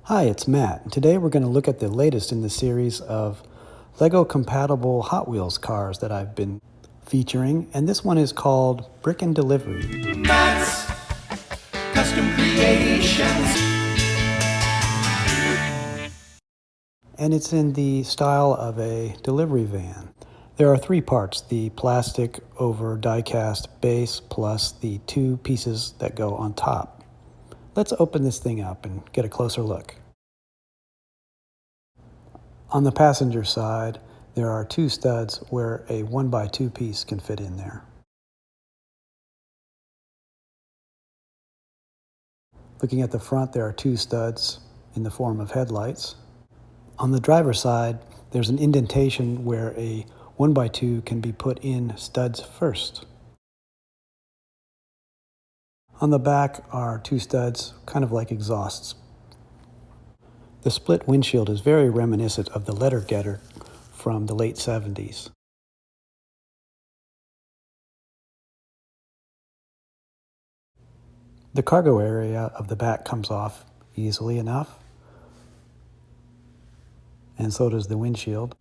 Hi, it's Matt. Today we're going to look at the latest in the series of Lego-compatible Hot Wheels cars that I've been featuring, and this one is called Brickin Delivery. Matt's Custom Creations. And it's in the style of a delivery van. There are three parts: the plastic over diecast base plus the two pieces that go on top. Let's open this thing up and get a closer look. On the passenger side, there are two studs where a 1x2 piece can fit in there. Looking at the front, there are two studs in the form of headlights. On the driver's side, there's an indentation where a 1x2 can be put in studs first. On the back are two studs, kind of like exhausts. The split windshield is very reminiscent of the letter getter from the late 70s. The cargo area of the back comes off easily enough, and so does the windshield.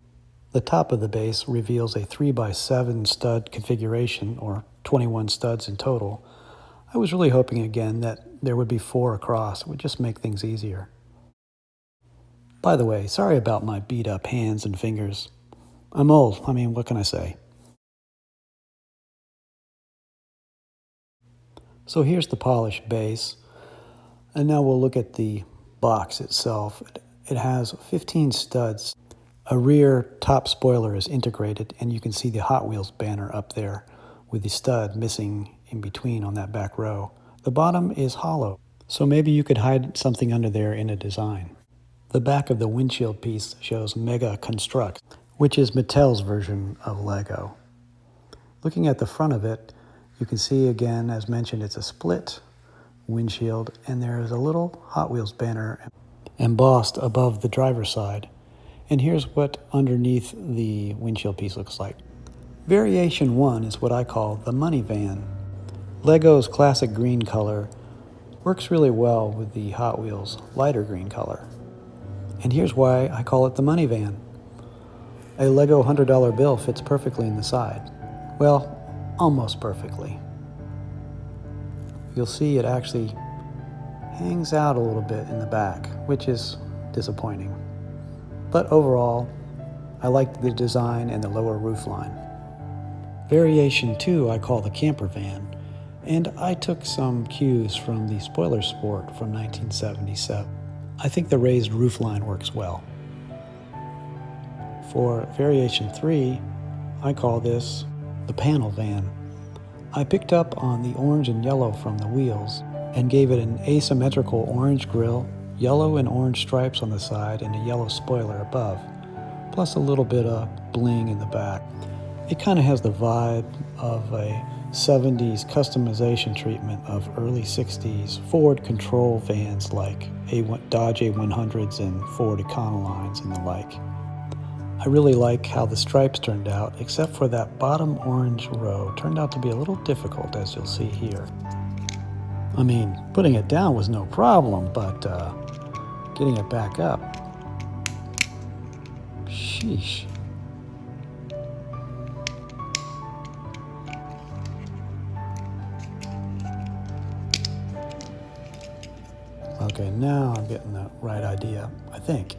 The top of the base reveals a 3x7 stud configuration, or 21 studs in total. I was really hoping again that there would be 4 across. It would just make things easier. By the way, sorry about my beat up hands and fingers. I'm old, what can I say? So here's the polished base, and now we'll look at the box itself. It has 15 studs. A rear top spoiler is integrated, and you can see the Hot Wheels banner up there with the stud missing in between on that back row. The bottom is hollow, so maybe you could hide something under there in a design. The back of the windshield piece shows Mega Construct, which is Mattel's version of Lego. Looking at the front of it, you can see again, as mentioned, it's a split windshield, and there is a little Hot Wheels banner embossed above the driver's side. And here's what underneath the windshield piece looks like. Variation 1 is what I call the Moneyvan. Lego's classic green color works really well with the Hot Wheels lighter green color. And here's why I call it the Moneyvan. A Lego $100 bill fits perfectly in the side. Well, almost perfectly. You'll see it actually hangs out a little bit in the back, which is disappointing. But overall, I like the design and the lower roofline. Variation 2 I call the camper van, and I took some cues from the Spoiler Sport from 1977. I think the raised roofline works well. For Variation 3, I call this the panel van. I picked up on the orange and yellow from the wheels and gave it an asymmetrical orange grille, yellow and orange stripes on the side, and a yellow spoiler above, plus a little bit of bling in the back. It kind of has the vibe of a 70s customization treatment of early 60s Ford control vans like Dodge A100s and Ford Econolines and the like. I really like how the stripes turned out, except for that bottom orange row turned out to be a little difficult, as you'll see here. Putting it down was no problem, but getting it back up, sheesh. Okay, now I'm getting the right idea, I think.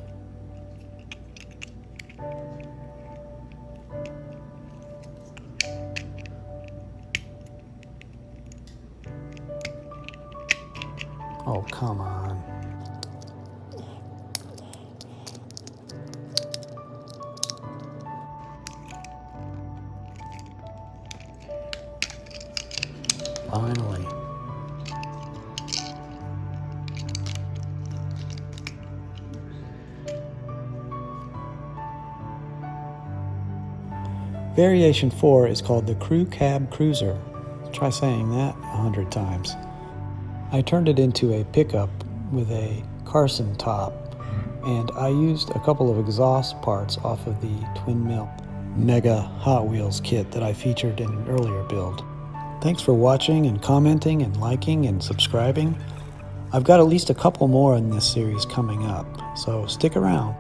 Oh, come on. Finally. Variation 4 is called the Crew Cab Cruiser. Try saying that 100 times. I turned it into a pickup with a Carson top, and I used a couple of exhaust parts off of the twin mill Mega Hot Wheels kit that I featured in an earlier build. Thanks for watching and commenting and liking and subscribing. I've got at least a couple more in this series coming up, so stick around.